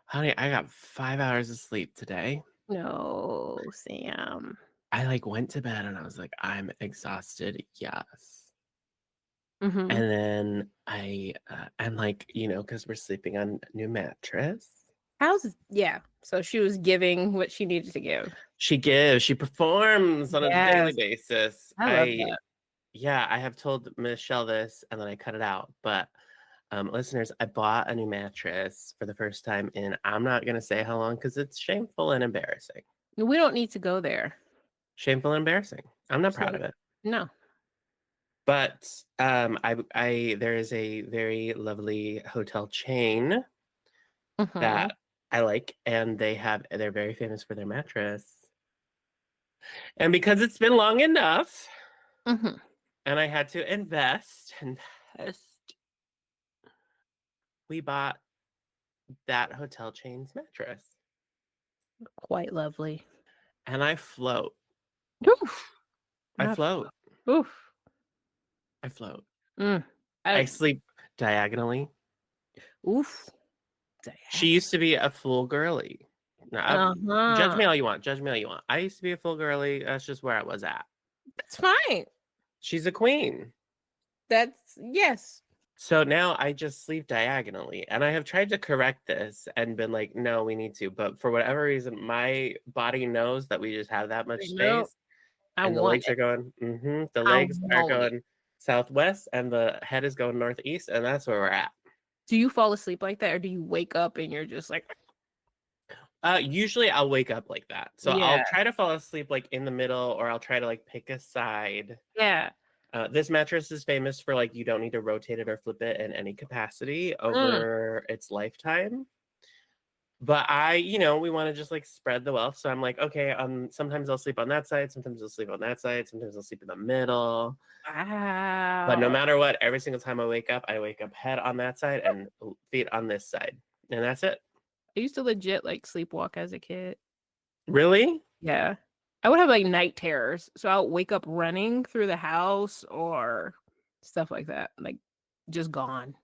Honey, I got 5 hours of sleep today. No, Sam. I, went to bed and I was like, "I'm exhausted, yes." Mhm. And then I'm like, because 'cause we're sleeping on a new mattress. Yeah, so she was giving what she needed to give. She performs on a daily Yes, basis. I love that. Yeah, I have told Michelle this and then I cut it out, but, listeners, I bought a new mattress for the first time in I'm not gonna say how long because it's shameful and embarrassing. We don't need to go there. Shameful and embarrassing. I'm not So, proud of it. no. But, I there is a very lovely hotel chain Mhm, that I like, and they're very famous for their mattress. And because it's been long enough, mhm. and I had to invest, we bought that hotel chain's mattress. Quite lovely. And I float. Oof. I Not float. oof. I float. Mm. I I sleep diagonally. oof. She Diagonal. used to be a full girly. Now, judge Uh-huh. me all you want. Judge me all you want. I used to be a full girly. That's just where I was at. That's fine. She's a queen. Yes. So now I just sleep diagonally. And I have tried to correct this and been like, no, we need to. But for whatever reason, my body knows that we just have that much No, space. I And the want legs it. are going, the I legs are want it. going southwest and the head is going northeast. And that's where we're at. Do you fall asleep like that, or do you wake up and you're just like, Usually I'll wake up like that. So I'll yeah, try to fall asleep like in the middle or I'll try to pick a side. yeah. This mattress is famous for you don't need to rotate it or flip it in any capacity Mm, over its lifetime. But we want to just spread the wealth. So I'm like, okay, sometimes I'll sleep on that side, sometimes I'll sleep on that side, sometimes I'll sleep in the middle. But no wow. matter what, every single time I wake up head on that side and feet on this side. And that's it. I used to legit sleepwalk as a kid. Really? Yeah. I would have night terrors. So I'll wake up running through the house or stuff like that. Just gone.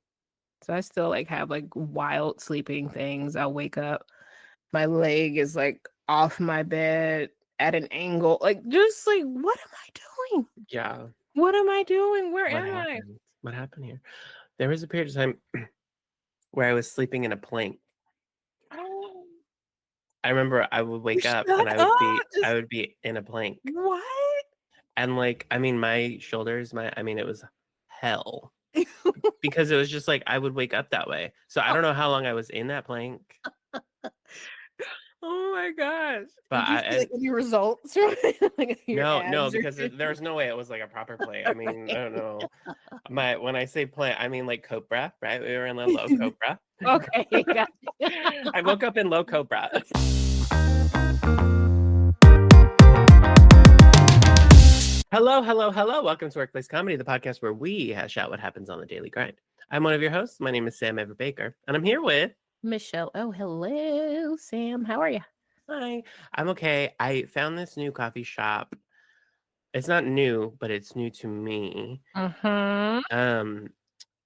So I still have wild sleeping things. I'll wake up. My leg is off my bed at an angle. Just what am I doing? Yeah. What am I doing? Where What am I? happened? What happened here? There was a period of time where I was sleeping in a plank. Oh, I remember I would wake up and shut I would up. be I Just would be in a plank. what? And my shoulders, it was hell because it was just I would wake up that way. So I don't know how long I was in that plank, Oh my gosh. but Did you I see and any results from it? Your no, abs or because there was no way it was a proper plank. I mean, I okay. don't know. When I say plank, I mean cobra, right? We were in the low cobra. Okay, gotcha. I woke up in low cobra. Hello, hello, hello. Welcome to Workplace Comedy, the podcast where we hash out what happens on the daily grind. I'm one of your hosts. My name is Sam Everett Baker, and I'm here with. Michelle. Oh, hello, Sam. How are you? Hi, I'm okay. I found this new coffee shop. It's not new, but it's new to me. Mhm. Um,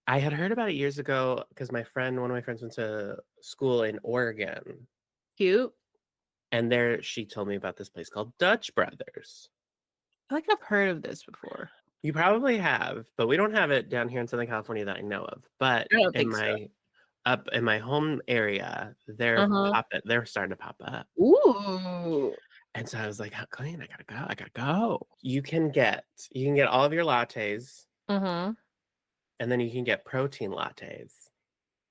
I had heard about it years ago because one of my friends went to school in Oregon, Cute. and there she told me about this place called Dutch Brothers. I I've heard of this before. You probably have, but we don't have it down here in Southern California that I know of. But I don't in think so. my up in my home area, Uh-huh. they're starting to pop up. Ooh. And so I was like, Colleen, I gotta go. I gotta go. You can get all of your lattes, Mhm. and then you can get protein lattes.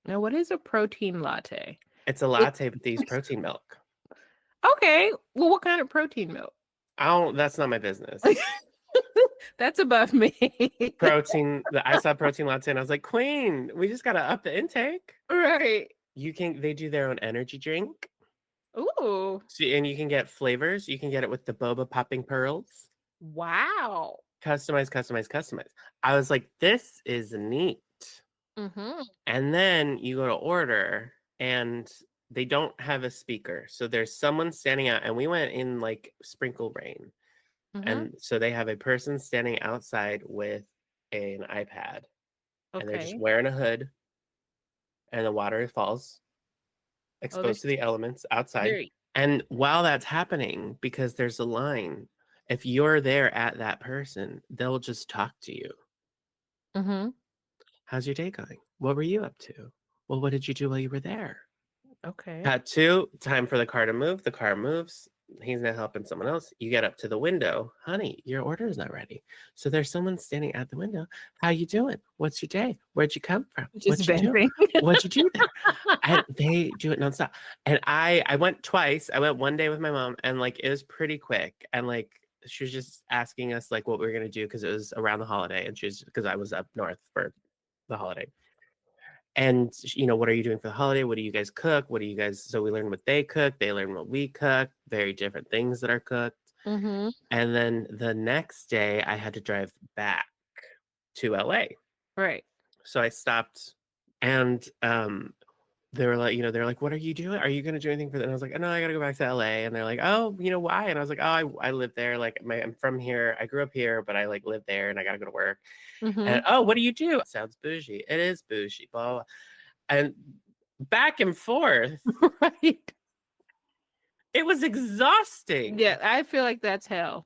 Now, what is a protein latte? It's a It latte, but they use protein milk. okay. Well, what kind of protein milk? That's not my business. That's above me. I saw protein latte and I was like, Queen, we just gotta up the intake. Right. They do their own energy drink. Ooh. And you can get flavors. You can get it with the boba popping pearls. Wow. Customize, customize, customize. I was like, this is neat. Mhm. And then you go to order and they don't have a speaker. So there's someone standing out, and we went in sprinkle rain. Mhm. And so they have a person standing outside with an iPad, and they're just Okay. wearing a hood, and the water falls. exposed to the elements outside. there. And while that's happening, because there's a line, if you're there at that person, they'll just talk to you. Mm-hmm. How's your day going? What were you up to? Well, what did you do while you were there? Okay. Cut to time for the car to move. The car moves. He's not helping someone else. You get up to the window. Honey, your order is not ready. So there's someone standing at the window. How you doing? What's your day? Where'd you come from? Just What you do? venting. What'd you do there? And they do it nonstop. And I went twice. I went one day with my mom, and like it was pretty quick. And like she was just asking us like what we were gonna do because it was around the holiday, and she was because I was up north for the holiday. And what are you doing for the holiday? What do you guys cook? What do you guys? So we learn what they cook. They learn what we cook. Very different things that are cooked. Mm-hmm. And then the next day, I had to drive back to LA. Right. So I stopped, and they were like, they're like, "What are you doing? Are you gonna do anything for that?" And I was like, "Oh, no, I gotta go back to LA." And they're like, "Oh, why?" And I was like, "Oh, I live there. Like, I'm from here. I grew up here, but I like live there, and I gotta go to work." Mm-hmm. And oh, what do you do? Sounds bougie. It is bougie, blah, blah, blah. And back and forth. Right. It was exhausting. Yeah, I feel like that's hell.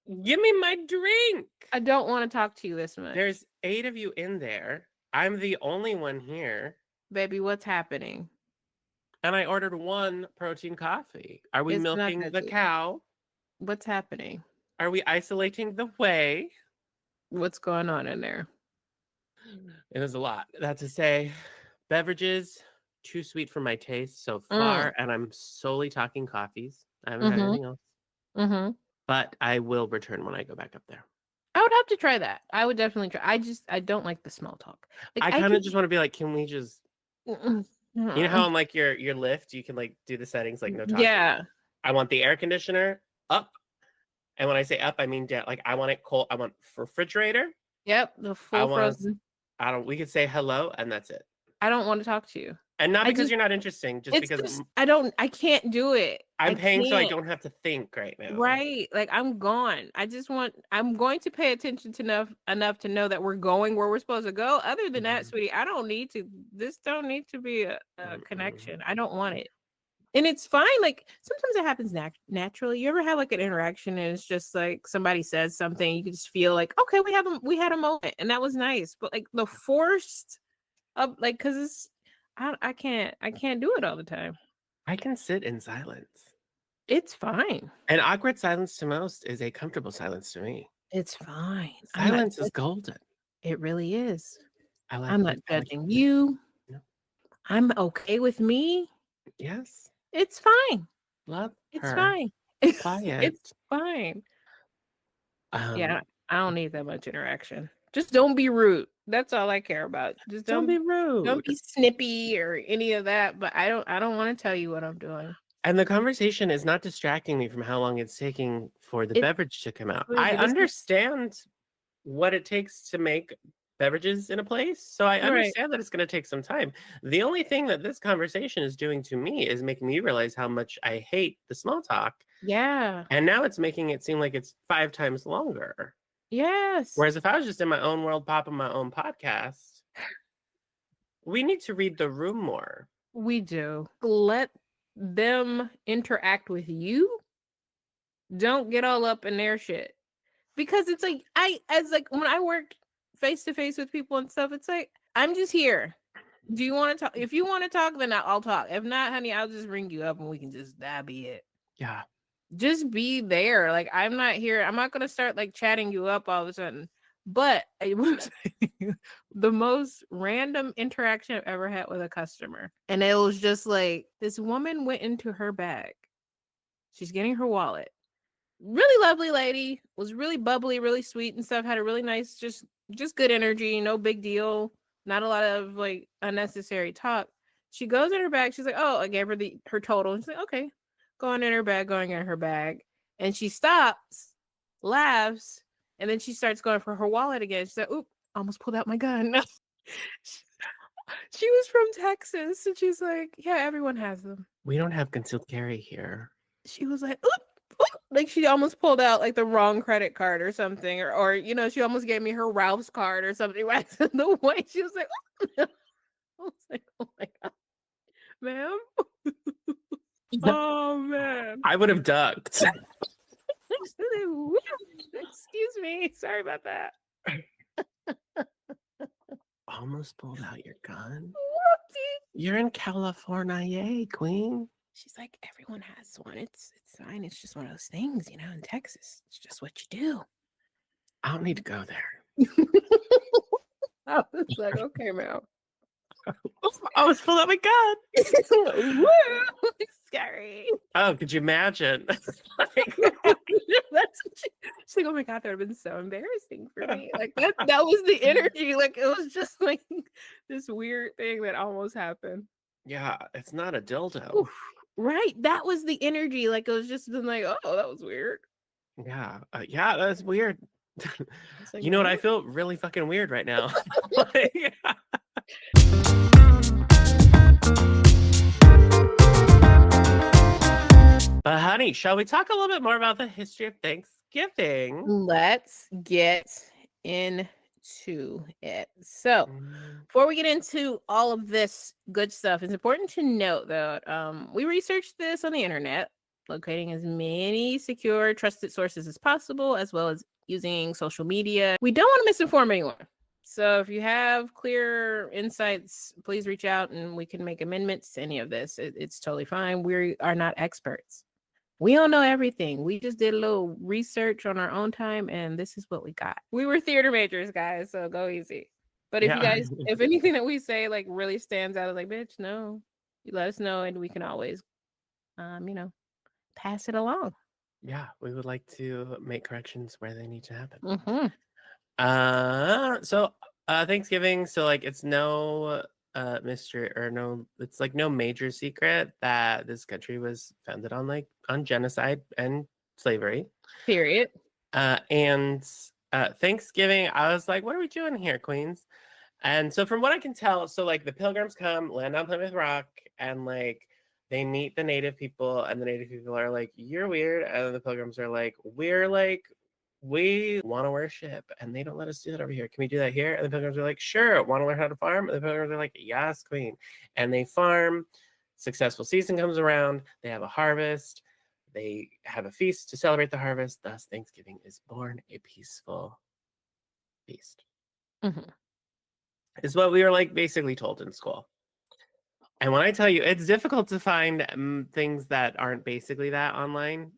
Give me my drink. I don't want to talk to you this much. There's 8 of you in there. I'm the only one here. Baby, what's happening? And I ordered 1 protein coffee. Are we It's not milking that the deep. cow? What's happening? Are we isolating the whey? What's going on in there? It was a lot. That to say, beverages, too sweet for my taste so far. And I'm solely talking coffees. I haven't had anything else. Mm-hmm. But I will return when I go back up there. I would have to try that. I would definitely try. I don't like the small talk. Like, I kind of just want to be like, can we just, Mm-mm. you know how on like your lift, you can like do the settings like no talking. Yeah. I want the air conditioner up. And when I say up, I mean down. Like I want it cold. I want refrigerator. Yep. The full frozen. We could say hello and that's it. I don't want to talk to you. And not because you're not interesting, just because I can't do it. I'm paying so I don't have to think right now. Right. Like I'm gone. I'm going to pay attention to enough to know that we're going where we're supposed to go. Other than that, sweetie, this don't need to be a connection. I don't want it. And it's fine. Like sometimes it happens naturally. You ever have like an interaction and it's just like somebody says something, you can just feel like, okay, we had a moment and that was nice. But like the forced up, like, cause I can't do it all the time. I can sit in silence. It's fine. And awkward silence to most is a comfortable silence to me. It's fine. Silence is golden. It really is. I'm not judging you. No. I'm okay with me. Yes. It's fine. Love it's her. Fine. Quiet. It's fine. Yeah, I don't need that much interaction. Just don't be rude. That's all I care about. Just don't be rude. Don't be snippy or any of that. But I don't want to tell you what I'm doing. And the conversation is not distracting me from how long it's taking for the beverage to come out. I understand what it takes to make beverages in a place. So I understand that it's going to take some time. The only thing that this conversation is doing to me is making me realize how much I hate the small talk. Yeah. And now it's making it seem like it's 5 times longer. Yes. Whereas if I was just in my own world, popping my own podcast, we need to read the room more. We do. Let them interact with you. Don't get all up in their shit. Because it's like, when I work face to face with people and stuff, it's like, I'm just here. Do you want to talk? If you want to talk, then I'll talk. If not, honey, I'll just ring you up and we can that be it. Yeah. Just be there. Like, I'm not here. I'm not going to start like chatting you up all of a sudden. But it was the most random interaction I've ever had with a customer. And it was just like, this woman went into her bag. She's getting her wallet. Really lovely lady, was really bubbly, really sweet and stuff, had a really nice, just good energy, no big deal, not a lot of like unnecessary talk. She goes in her bag, she's like, oh, I gave her her total. And she's like, okay, going in her bag. And she stops, laughs, and then she starts going for her wallet again. She's like, oop, almost pulled out my gun. She was from Texas, and she's like, yeah, everyone has them. We don't have concealed carry here. She was like, oop. Like she almost pulled out like the wrong credit card or something, or she almost gave me her Ralph's card or something. The way she was like, I was like, oh my god, ma'am. Oh man. I would have ducked. Excuse me. Sorry about that. Almost pulled out your gun. Whoopsie. You're in California, yay, queen. She's like, everyone has one. It's fine. It's just one of those things, in Texas. It's just what you do. I don't need to go there. I was like, okay, ma'am. I was pulled out my gun. Woo! Scary. Oh, could you imagine? That's what she's like, oh my god, that would have been so embarrassing for me. Like that was the energy. Like it was just like this weird thing that almost happened. Yeah, it's not a dildo. Oof. Right. That was the energy. Like it was just been like, oh, that was weird. Yeah. Yeah, that's weird. Like, you know what? I feel really fucking weird right now. Like, but honey, shall we talk a little bit more about the history of Thanksgiving? Let's get into it. So before we get into all of this good stuff, it's important to note that we researched this on the internet, locating as many secure, trusted sources as possible, as well as using social media. We don't want to misinform anyone. So if you have clear insights, please reach out and we can make amendments to any of this. It's totally fine. We are not experts. We don't know everything. We just did a little research on our own time, and this is what we got. We were theater majors, guys, so go easy. But if you guys, if anything that we say like really stands out, like, bitch, no, you let us know, and we can always, pass it along. Yeah, we would like to make corrections where they need to happen. Mm-hmm. So Thanksgiving, so like it's no mystery or no, it's like no major secret that this country was founded on genocide and slavery. Period. And Thanksgiving, I was like, what are we doing here, Queens? And so from what I can tell, so like the Pilgrims come, land on Plymouth Rock, and like they meet the native people, and the native people are like, you're weird. And then the Pilgrims are like, we want to worship, and they don't let us do that over here. Can we do that here? And the Pilgrims are like, sure. Want to learn how to farm? And the Pilgrims are like, yes, queen. And they farm. Successful season comes around. They have a harvest. They have a feast to celebrate the harvest. Thus, Thanksgiving is born a peaceful feast. Mm-hmm. Is what we were like basically told in school. And when I tell you, it's difficult to find things that aren't basically that online,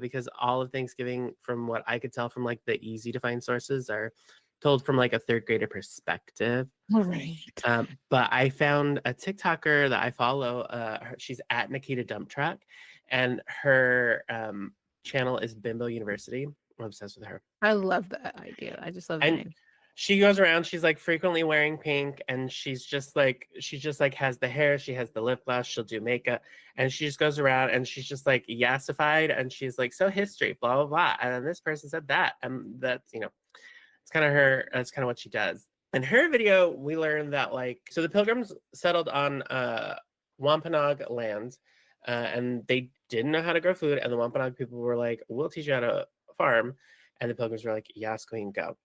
because all of Thanksgiving, from what I could tell from like the easy to find sources, are told from like a third grader perspective. Right. But I found a TikToker that I follow. She's at Nikita Dump Truck, and her channel is Bimbo University. I'm obsessed with her. I love that idea. I just love the name. She goes around, she's like frequently wearing pink, and she just like has the hair, she has the lip gloss, she'll do makeup, and she just goes around and she's just like yassified, and she's like, so history, blah blah blah, and then this person said that, and that's it's kind of her, that's kind of what she does. In her video, we learned that like, so the Pilgrims settled on Wampanoag land, and they didn't know how to grow food, and the Wampanoag people were like, we'll teach you how to farm, and the Pilgrims were like, yes, queen, go.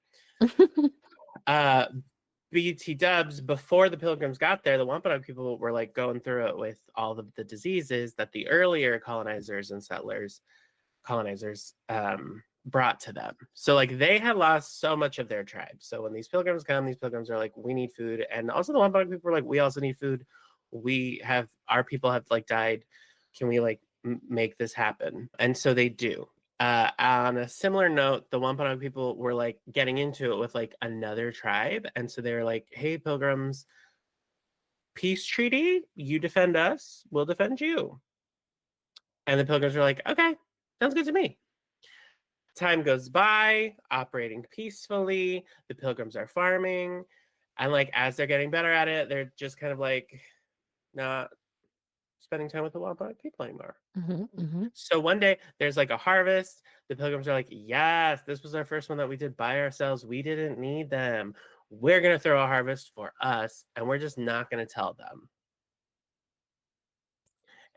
BT dubs, before the Pilgrims got there, the Wampanoag people were like going through it with all of the diseases that the earlier colonizers brought to them. So like they had lost so much of their tribe. So when these Pilgrims come, these Pilgrims are like, we need food. And also the Wampanoag people were like, we also need food. Our people have like died. Can we like make this happen? And so they do. On a similar note, the Wampanoag people were like getting into it with like another tribe. And so they were like, hey, Pilgrims, peace treaty, you defend us, we'll defend you. And the Pilgrims were like, okay, sounds good to me. Time goes by, operating peacefully. The Pilgrims are farming. And like as they're getting better at it, they're just kind of like not spending time with the Wampanoag people anymore. So one day there's like a harvest. The Pilgrims are like, yes, this was our first one that we did by ourselves. We didn't need them. We're going to throw a harvest for us, and we're just not going to tell them.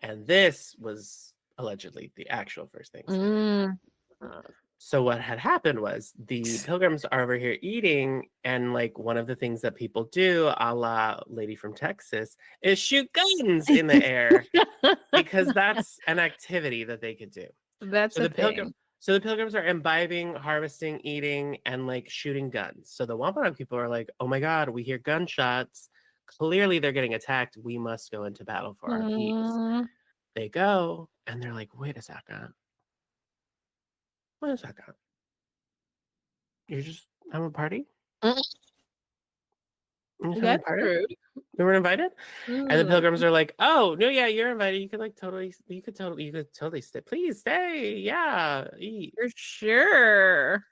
And this was allegedly the actual first Thanksgiving. So what had happened was the pilgrims are over here eating, and like one of the things that people do, a la Lady from Texas, is shoot guns in the air because that's an activity that they could do. That's So a the pilgrim thing. so the pilgrims are imbibing, harvesting, eating, and like shooting guns. So the Wampanoag people are like, oh my god, we hear gunshots. Clearly they're getting attacked. We must go into battle for our peace. Mm, They go and they're like, wait a second. Wait a second. You're just having a party? mm, You're just having a that's party? rude. We weren't invited? And the Mm, pilgrims are like, oh no, yeah, you're invited. You could totally stay. Please stay. Yeah. Eat. for sure.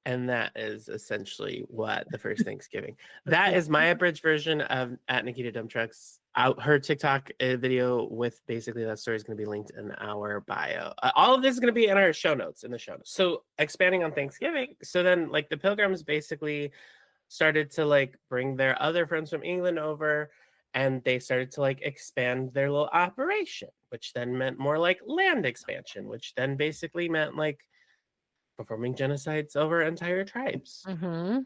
And that is essentially what the first Thanksgiving. That Yeah. is my abridged version of at Nikita Dump Trucks. Her TikTok video with basically that story is going to be linked in our bio. All of this is going to be in our show notes. In the show notes. So expanding on Thanksgiving. So then, like the Pilgrims basically started to like bring their other friends from England over, and they started to like expand their little operation, which then meant more like land expansion, which then basically meant like performing genocides over entire tribes. Mm-hmm.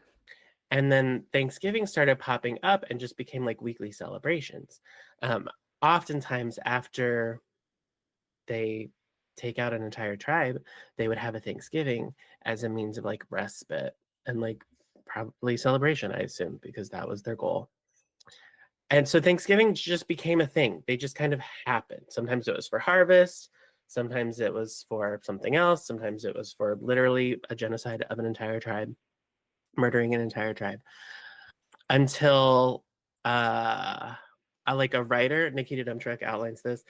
And then Thanksgiving started popping up and just became like weekly celebrations. Um, Oftentimes, after they take out an entire tribe, they would have a Thanksgiving as a means of like respite and like probably celebration, I assume, because that was their goal. And so Thanksgiving just became a thing. They just kind of happened. Sometimes it was for harvest, sometimes it was for something else, sometimes it was for literally a genocide of an entire tribe, murdering an entire tribe. Until like a writer, Nikita Dumtruck outlines this.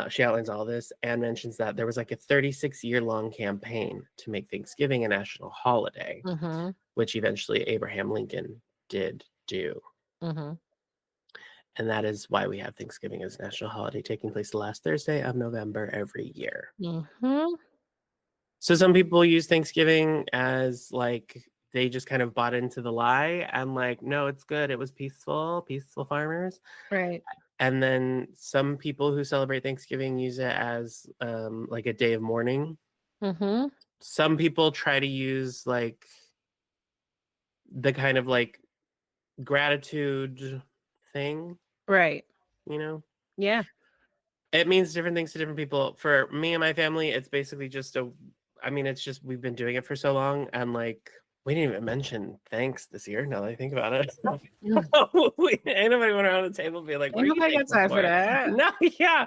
She outlines all this and mentions that there was like a 36-year-long campaign to make Thanksgiving a national holiday, Mm-hmm. which eventually Abraham Lincoln did do. Mm-hmm. And that is why we have Thanksgiving as a national holiday taking place the last Thursday of November every year. Mm-hmm. So some people use Thanksgiving as like they just kind of bought into the lie and like, no, it's good. It was peaceful, peaceful farmers. Right. And then some people who celebrate Thanksgiving use it as like a day of mourning. Mm-hmm. Some people try to use like the kind of like gratitude thing, Right. you know? Yeah. It means different things to different people. For me and my family, it's basically just I mean, it's just we've been doing it for so long, and like we didn't even mention thanks this year. Now that I think about it, Mm. ain't nobody went around the table and be like, "What Ain't are you nobody got thankful time for for?" that. No, yeah.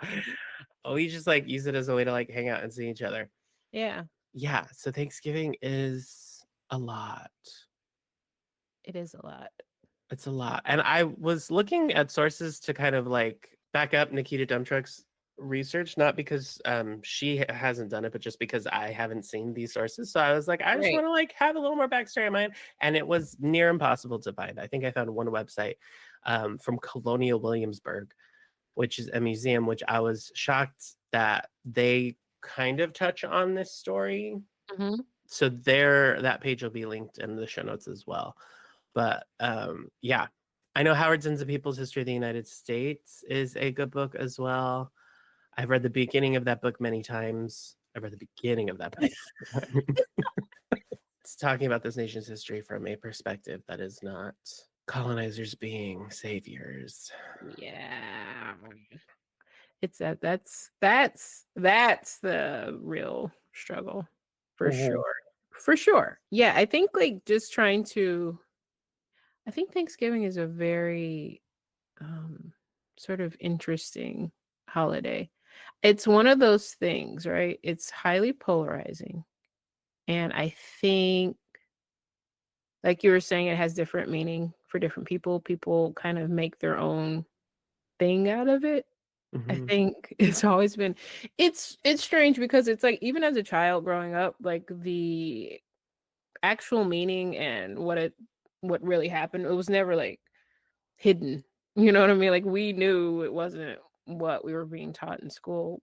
We just like use it as a way to like hang out and see each other. Yeah, Yeah. So Thanksgiving is a lot. it is a lot. It's a lot. And I was looking at sources to kind of like back up Nikita Dumtruck's research, not because she hasn't done it, but just because I haven't seen these sources. So I was like, I just Right. want to like have a little more backstory in mind. And it was near impossible to find. I think I found one website from Colonial Williamsburg, which is a museum, which I was shocked that they kind of touch on this story. Mm-hmm. So there, that page will be linked in the show notes as well. But yeah, I know Howard Zinn's A People's History of the United States is a good book as well. I've read the beginning of that book many times. I've read the beginning of that book. It's talking about this nation's history from a perspective that is not colonizers being saviors. Yeah. It's that's the real struggle for Mhm. sure. For sure. Yeah, I think like just trying to I think Thanksgiving is a very sort of interesting holiday. It's one of those things, right? It's highly polarizing. And I think like you were saying it has different meaning for different people. People kind of make their own thing out of it. I Mhm. think it's always been it's strange because it's like even as a child growing up, like the actual meaning and what really happened, it was never like hidden. You know what I mean? Like we knew it wasn't what we were being taught in school.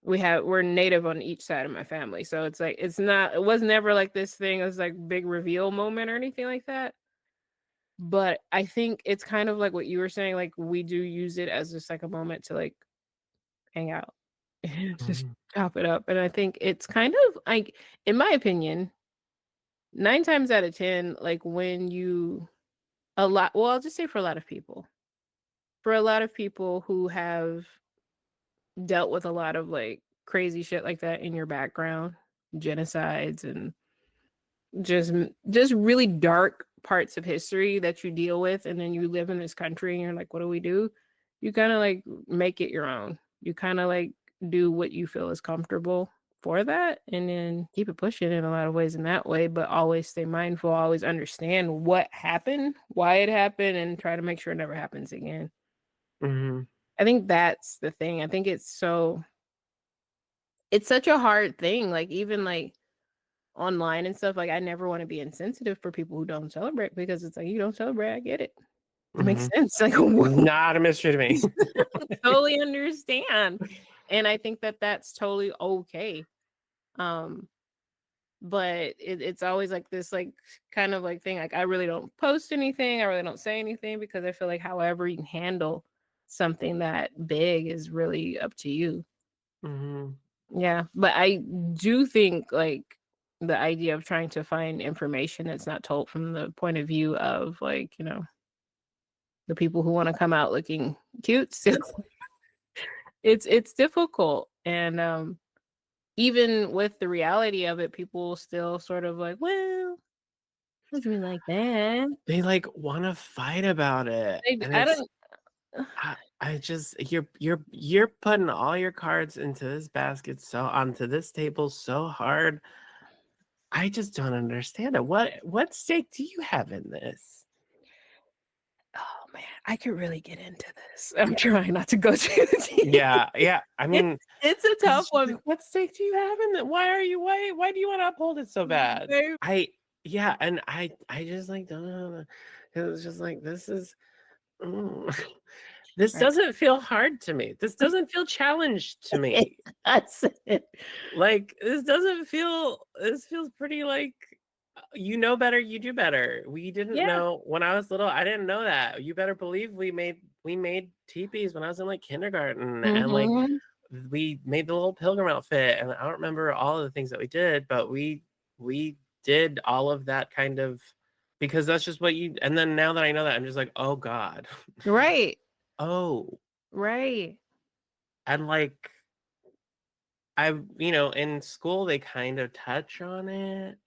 We're native on each side of my family. So it's like it was never like this thing as like big reveal moment or anything like that. But I think it's kind of like what you were saying, like we do use it as just like a moment to like hang out. Just Mhm. chop it up. And I think it's kind of like, in my opinion, 9 times out of 10, like when you a lot well, I'll just say for a lot of people. For a lot of people who have dealt with a lot of like crazy shit like that in your background, genocides and just really dark parts of history that you deal with, and then you live in this country and you're like, what do we do? You kind of like make it your own. You kind of like do what you feel is comfortable for that, and then keep it pushing in a lot of ways in that way, but always stay mindful, always understand what happened, why it happened, and try to make sure it never happens again. Mhm. I think that's the thing. I think it's such a hard thing, like even like online and stuff, like, I never wanna be insensitive for people who don't celebrate, because it's like, "You don't celebrate, I get it." It makes Mhm. sense, like, Not a mystery to me. totally understand, and I think that that's totally okay, um, but it's always, like, this, like, kind of, like, thing, like, I really don't post anything, I really don't say anything, because I feel like however you handle something that big is really up to you. Mhm. Yeah, but I do think, like, the idea of trying to find information that's not told from the point of view of, like, the people who wanna come out looking cute still it's difficult, and, even with the reality of it, people still sort of like, "Well, doesn't mean like that." They, like, wanna fight about it, Like, and I it's don't I just you're putting all your cards into this basket onto this table so hard. I just don't understand it. What stake do you have in this? oh, man, I could really get into this. I'm trying not to go too deep. Yeah, yeah. I mean, It's a 'cause tough it's just like, one. what stake do you have in it? Why do you wanna uphold it so bad? Very Yeah, and I just, like, don't know. It was just like, this is mm. This right. doesn't feel hard to me. This doesn't feel challenged to me. That's it. Like, this feels pretty like, you know better, you do better. We didn't Yeah. know when I was little, I didn't know that. You better believe we made teepees when I was in, like, kindergarten, and, like, Mhm. we made the little pilgrim outfit, and I don't remember all of the things that we did, but we did all of that kind of because that's just what you and then now that I know that, I'm just like, "Oh god." Right. Oh, Right. and, like, in school, they kind of touch on it,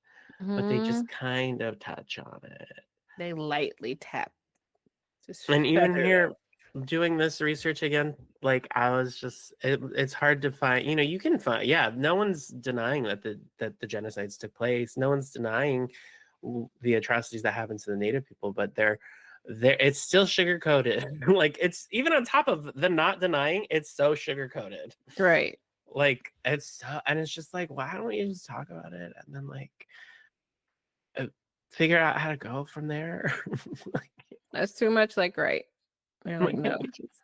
but they just Mhm. kind of touch on it. They lightly tap, just And even feather here, it. doing this research again, like, I was just it's hard to find you can find yeah, no one's denying that the genocides took place. No one's denying the atrocities that happened to the Native people, but they're it's still sugar coated. Like, it's even on top of the not denying, it's so sugar coated. Right. Like, and it's just like, why don't we just talk about it and then, like, uh, figure out how to go from there? Like, That's too much like right. They're why like, "No. can't we just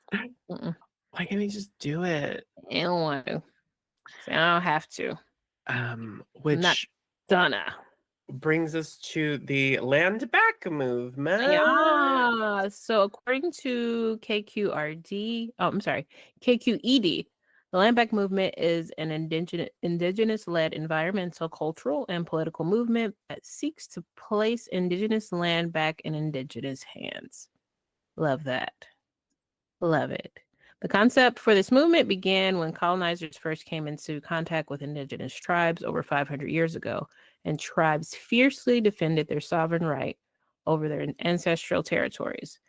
Mm-mm. why can't we just do it? I don't want to. Say, I don't have to. I'm not Which gonna." brings us to the Landback movement. Yeah. So according to KQRD, oh, I'm sorry, KQED, the Landback movement is an indigenous-led environmental, cultural, and political movement that seeks to place indigenous land back in indigenous hands. Love that. Love it. The concept for this movement began when colonizers first came into contact with indigenous tribes over 500 years ago, and tribes fiercely defended their sovereign right over their ancestral territories.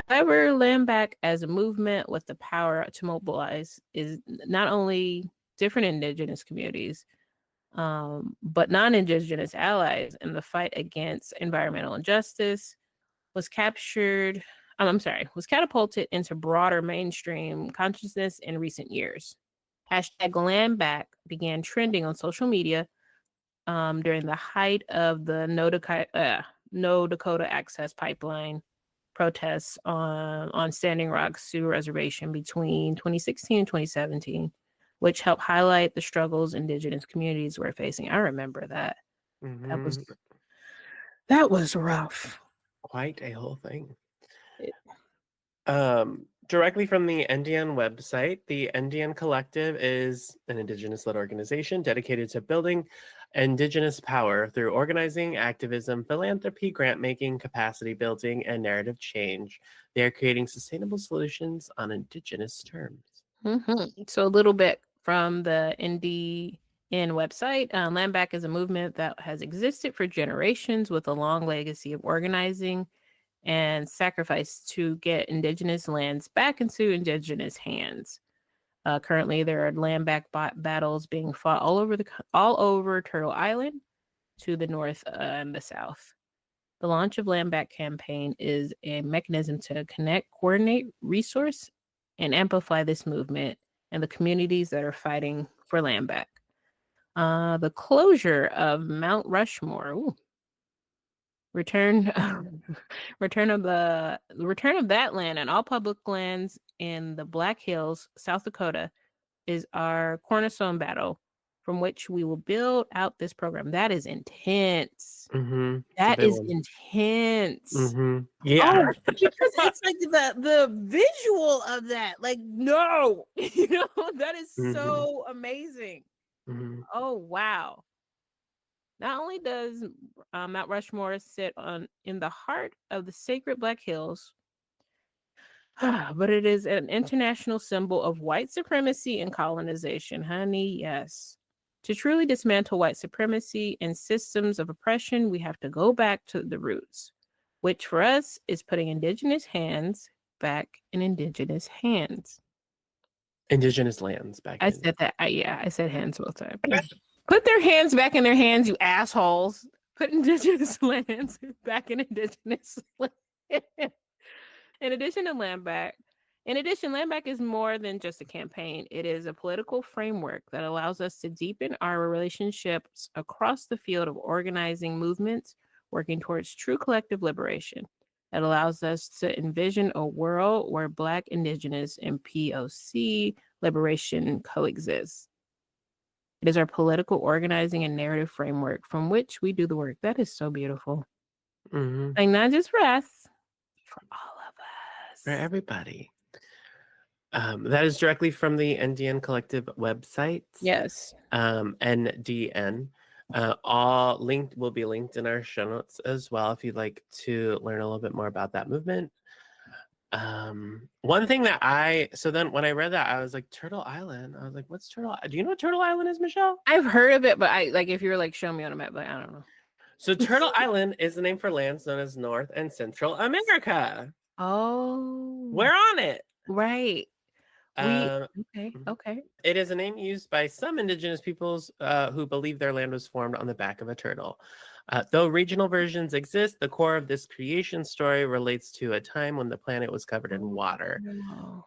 However, land back as a movement with the power to mobilize is not only different indigenous communities, but non-indigenous allies in the fight against environmental injustice, was captured I'm sorry, was catapulted into broader mainstream consciousness in recent years. Hashtag Landback began trending on social media during the height of the No Dakota Access Pipeline protests on Standing Rock Sioux Reservation between 2016 and 2017, which helped highlight the struggles indigenous communities were facing. I remember that. That was Mhm. that was rough. Quite a whole thing. It- directly from the NDN website. The NDN Collective is an Indigenous-led organization dedicated to building Indigenous power through organizing, activism, philanthropy, grant-making, capacity building, and narrative change. They are creating sustainable solutions on Indigenous terms. So a little bit from the NDN website. Landback is a movement that has existed for generations with a long legacy of organizing and sacrifice to get Indigenous lands back into Indigenous hands. Currently, there are land battles being fought all over Turtle Island to the north and the south. The launch of Landback campaign is a mechanism to connect, coordinate, resource, and amplify this movement and the communities that are fighting for Landback. The closure of Mount Rushmore. Ooh, return return of the return of that land and all public lands in the Black Hills, South Dakota, is our cornerstone battle from which we will build out this program. That is intense. Mm-hmm. That is intense. Mm-hmm. Yeah. Oh, because it's like the visual of that. Like, no, that is so amazing. Mm-hmm. Oh, wow. Not only does Mount Rushmore sit in the heart of the sacred Black Hills, but it is an international symbol of white supremacy and colonization, honey. Yes. To truly dismantle white supremacy and systems of oppression, we have to go back to the roots, which for us is putting Indigenous hands back in Indigenous hands. Indigenous lands back I in. said that. I said hands both times. Put their hands back in their hands, you assholes. Put Indigenous lands back in Indigenous lands. In addition, Landback is more than just a campaign. It is a political framework that allows us to deepen our relationships across the field of organizing movements, working towards true collective liberation. It allows us to envision a world where Black, Indigenous, and POC liberation coexist. It is our political organizing and narrative framework from which we do the work. That is so beautiful. Mm-hmm. Like, not just for us, for all of us. For everybody. That is directly from the NDN Collective website. Yes. NDN. All linked will be linked in our show notes as well if you'd like to learn a little bit more about that movement. One thing that so then when I read that, I was like, Turtle Island. I was like, what's Turtle? Do you know what Turtle Island is, Michelle? I've heard of it, but if you're like, show me on a map, like, I don't know. So Turtle Island is the name for lands known as North and Central America. Oh. We're on it. Right. Okay. It is a name used by some indigenous peoples who believe their land was formed on the back of a turtle. Though regional versions exist, the core of this creation story relates to a time when the planet was covered in water. Wow.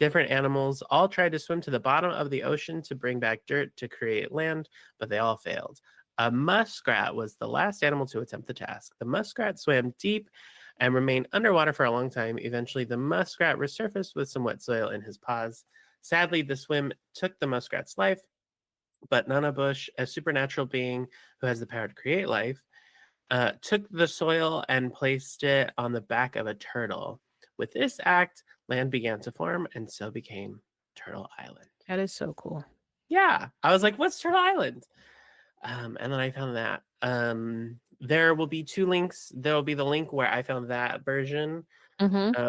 Different animals all tried to swim to the bottom of the ocean to bring back dirt to create land, but they all failed. A muskrat was the last animal to attempt the task. The muskrat swam deep and remained underwater for a long time. Eventually, the muskrat resurfaced with some wet soil in his paws. Sadly, the swim took the muskrat's life, but Nana Bush, a supernatural being who has the power to create life, took the soil and placed it on the back of a turtle. With this act, land began to form, and so became Turtle Island. That is so cool. Yeah, I was like, what's Turtle Island? And then I found that. There will be two links. There will be the link where I found that version,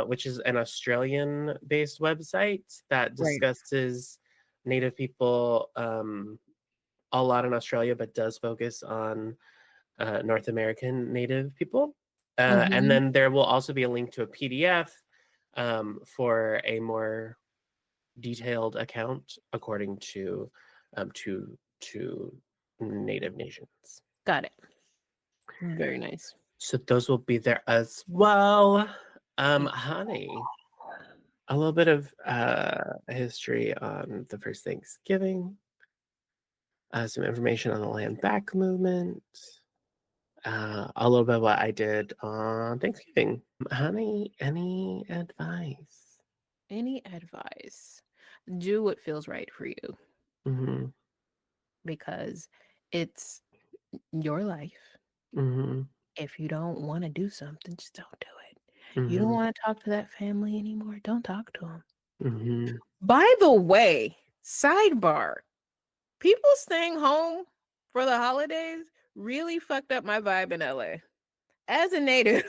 which is an Australian-based website that discusses Native people a lot in Australia, but does focus on North American Native people. And then there will also be a link to a PDF for a more detailed account according to Native nations. Got it. Very nice. So those will be there as well. Honey, a little bit of history on the first Thanksgiving, some information on the land back movement, a little bit of what I did on Thanksgiving. Honey, any advice? Any advice? Do what feels right for you. Mm-hmm. Because it's your life. Mm-hmm. If you don't want to do something, just don't do it. You don't Mhm. want to talk to that family anymore. Don't talk to them. Mhm. By the way, sidebar, people staying home for the holidays really fucked up my vibe in LA. As a native,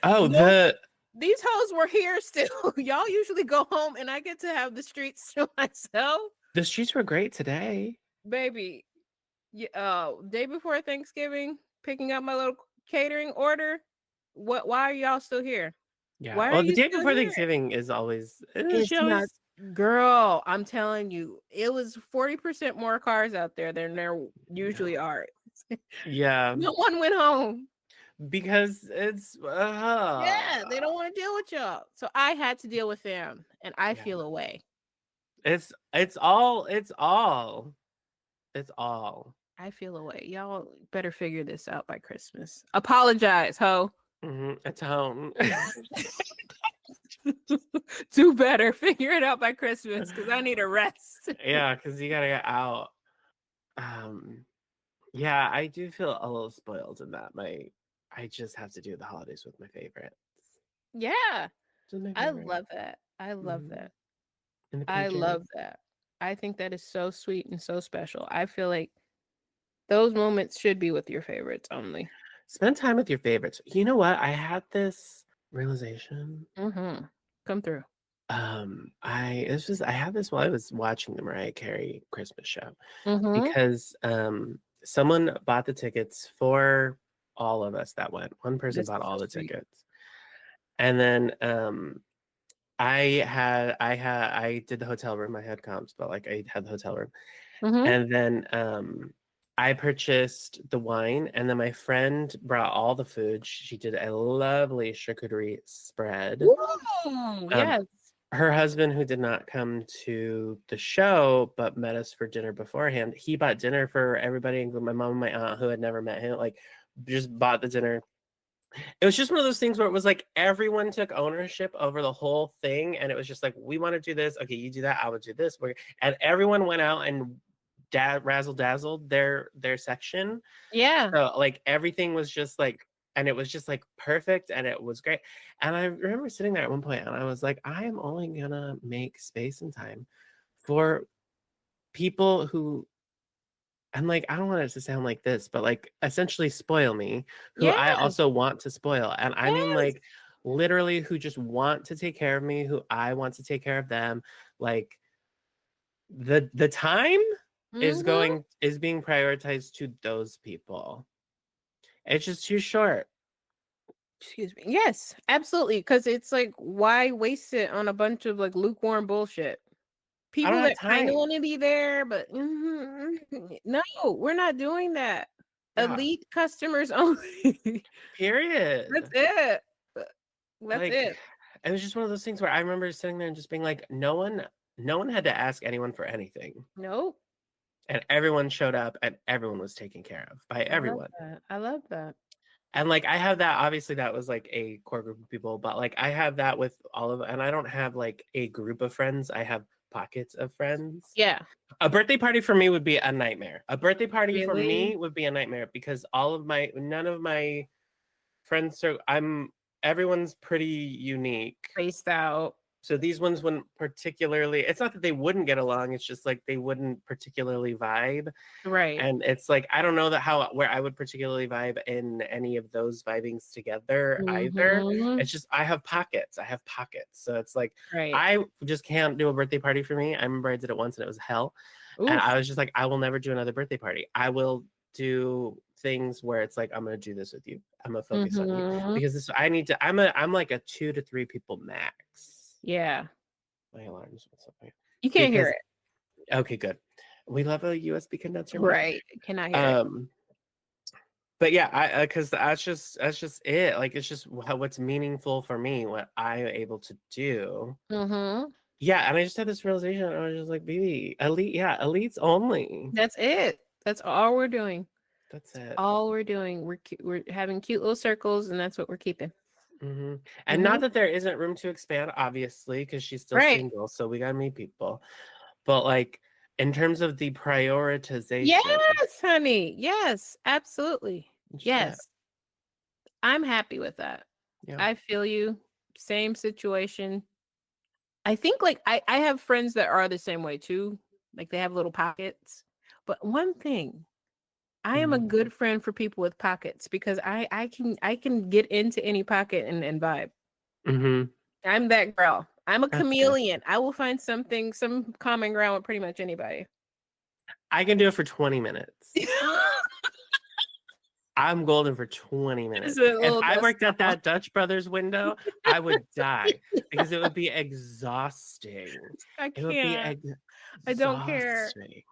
Oh, no, these hoes were here still. Y'all usually go home and I get to have the streets to myself. the streets were great today. Baby, day before Thanksgiving, picking up my little catering order. Why are y'all still here? Yeah. Why are Well, the you day still before here? Thanksgiving is always It's she not, always girl, I'm telling you, it was 40% more cars out there than there yeah. usually are. Yeah. No one went home. Because it's Yeah, they don't want to deal with y'all. So I had to deal with them and I yeah. feel away. It's all. I feel away. Y'all better figure this out by Christmas. Apologize, ho. It's home. Do better. Figure it out by Christmas because I need a rest. Yeah, because you gotta get out. Um, yeah, I do feel a little spoiled in that. I just have to do the holidays with my favorites. Yeah, Just my I favorite. love that. I love hmm that. And the I peaches. love that. I think that is so sweet and so special. I feel like those moments should be with your favorites only. Spend time with your favorites. You know what? I had this realization. Mm-hmm. Come through. I had this while I was watching the Mariah Carey Christmas show Mm-hmm. because someone bought the tickets for all of us that went. One person This bought is all so the sweet. tickets. And then I did the hotel room. I had comps, but like I had the hotel room. Mm-hmm. And then I purchased the wine, and then my friend brought all the food. She did a lovely charcuterie spread. Ooh, Um, yes. her husband, who did not come to the show but met us for dinner beforehand, he bought dinner for everybody, including my mom and my aunt, who had never met him. Like, just bought the dinner. It was just one of those things where it was like everyone took ownership over the whole thing, and it was just like, we want to do this. Okay, you do that. I would do this. And everyone went out and razzle dazzled their section. Yeah. So like everything was just like, and it was just like perfect, and it was great. And I remember sitting there at one point, and I was like, I am only gonna make space and time for people who, and like, I don't want it to sound like this, but like essentially spoil me, who I Yes. also want to spoil. And I mean Yes. like literally who just want to take care of me, who I want to take care of them. Like the time Mm-hmm. is being prioritized to those people. It's just too short. Excuse me. Yes, absolutely. Because it's like, why waste it on a bunch of like lukewarm bullshit? I don't People have that kind of time. want to be there, but no, we're not doing that. Yeah. Elite customers only. That's Period. it. That's Like it. it was just one of those things where I remember sitting there and just being like, no one had to ask anyone for anything. Nope. And everyone showed up and everyone was taken care of by I love everyone. that. I love that. And like I have that, obviously that was like a core group of people, but like I have that with all of, and I don't have like a group of friends. I have pockets of friends. Yeah. A birthday party for me would be a nightmare. A birthday party for Really me would be a nightmare because none of my friends are, everyone's pretty unique. spaced out. So these ones wouldn't particularly, it's not that they wouldn't get along, it's just like they wouldn't particularly vibe. Right. And it's like I don't know that how where I would particularly vibe in any of those vibings together either. Mm-hmm. It's just I have pockets. I have pockets. So it's like Right. I just can't do a birthday party for me. I remember I did it once and it was hell. And Oof. I was just like, I will never do another birthday party. I will do things where it's like I'm gonna do this with you. I'm gonna focus on you Mm-hmm. because this I need to. I'm like a 2 to 3 people max. Yeah. My alarms. What's up? You can't hear Because it. okay, good. We love a USB condenser mic. Right. Cannot hear it. Um, but yeah, I because that's just it. Like it's just what's meaningful for me, what I'm able to do. Mm-hmm. Yeah, and I just had this realization. I was just like, baby, elite, yeah, elites only. That's it. That's all we're doing. That's it. All we're doing. We're having cute little circles, and that's what we're keeping. And Mm-hmm. not that there isn't room to expand, obviously, because she's still Right. single, so we gotta meet people. But like in terms of the Yes, prioritization, honey. Yes, absolutely. just that. Yes. I'm happy with that. Yeah. I feel you. same situation. I think like I have friends that are the same way too. Like they have little pockets. But one thing, I am a Mhm. good friend for people with pockets because I can get into any pocket and vibe. Mhm. I'm that girl. I'm a That's good. chameleon. I will find something, some common ground with pretty much anybody. I can do it for 20 minutes. I'm golden for 20 Just minutes. a If little I dust worked at off. that Dutch Brothers window, I would die because it would be exhausting. I It would be can't. I don't care. exhausting.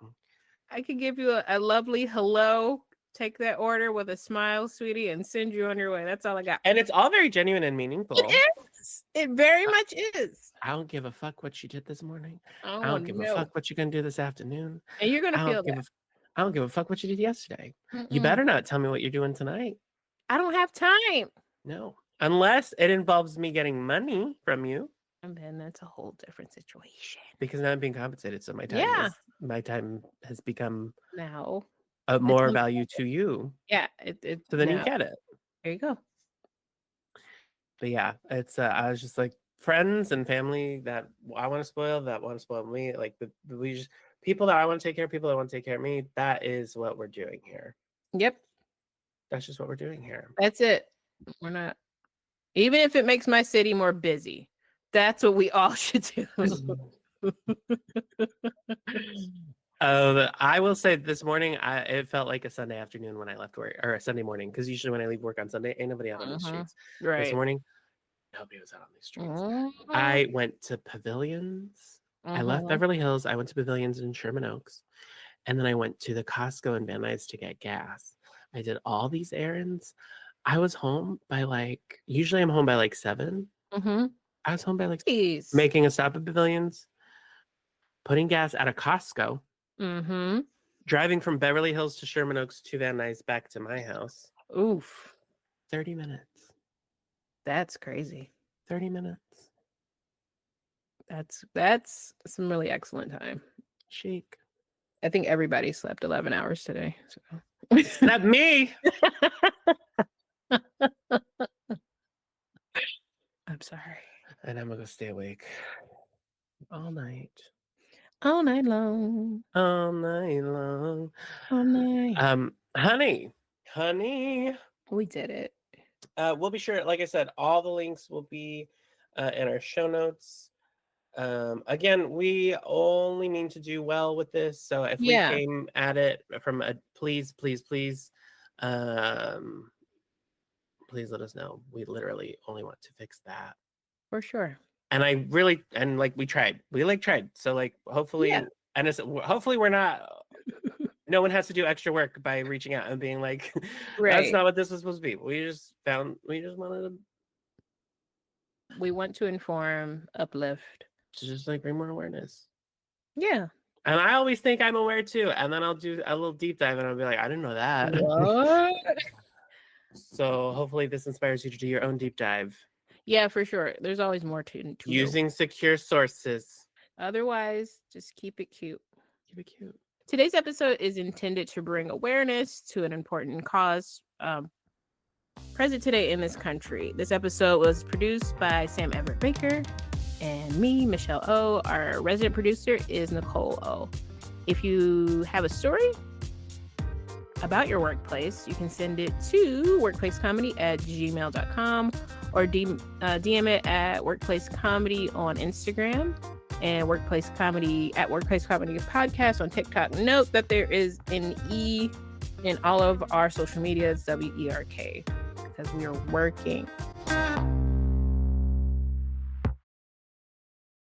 I could give you a lovely hello, take that order with a smile, sweetie, and send you on your way. That's all I got. And it's all very genuine and It meaningful. is. It very I much is. I don't give a fuck what you did this morning. I don't I don't want to give a know. fuck what you're gonna do this afternoon. And you're gonna I feel don't give that. a I don't give a fuck what you did yesterday. You Mm-mm. better not tell me what you're doing tonight. I don't have time. No. Unless it involves me getting money from you. And then that's a whole different situation. Because now I'm being compensated, so Yeah. my time has become Now. of It's more value to you. yeah. It So then you now. get it. There you go. But yeah, it's I was just like friends and family that I want to spoil, that want to spoil me. Like we just people that I want to take care of, people that want to take care of me. That is what we're doing here. Yep. That's just what we're doing here. That's it. We're not. Even if it makes my city more busy, that's what we all should do. I will say this morning, it felt like a Sunday afternoon when I left work, or a Sunday morning, because usually when I leave work on Sunday, ain't nobody out on the streets. This Right. morning, nobody was out on the streets. Mhm. I went to pavilions. I left Mhm. Beverly Hills. I went to pavilions in Sherman Oaks. And then I went to the Costco in Van Nuys to get gas. I did all these errands. I was home by usually I'm home by 7. Mhm. I was home by Please. making a stop at pavilions, putting gas at a Costco, Mhm. driving from Beverly Hills to Sherman Oaks to Van Nuys back to my house. Oof. 30 minutes. That's crazy. 30 minutes. That's some really excellent time. Chic. I think everybody slept 11 hours today. So. Except me. I'm sorry. And I'm going to stay awake all night. All night long. All night long. All night. Honey. We did it. We'll be sure, like I said, all the links will be in our show notes. Again, we only mean to do well with this. So if we came at it from a please let us know. We literally only want to fix that. For sure. And we tried. We tried. So hopefully, and hopefully we're not. No one has to do extra work by reaching out and being like, that's not what this was supposed to be. We just wanted to. We want to inform, uplift. To just bring more awareness. Yeah. And I always think I'm aware too. And then I'll do a little deep dive and I'll be like, I didn't know that. What? So hopefully this inspires you to do your own deep dive. Yeah, for sure. There's always more to using secure sources. Otherwise, just keep it cute. Keep it cute. Today's episode is intended to bring awareness to an important cause present today in this country. This episode was produced by Sam Everett Baker and me, Michelle Oh. Our resident producer is Nicole Oh. If you have a story about your workplace, you can send it to werkplacecomedy@gmail.com or DM it at werkplacecomedy on Instagram and Workplace Comedy at Workplace Comedy Podcast on TikTok. Note that there is an E in all of our social media. It's WERK because we are working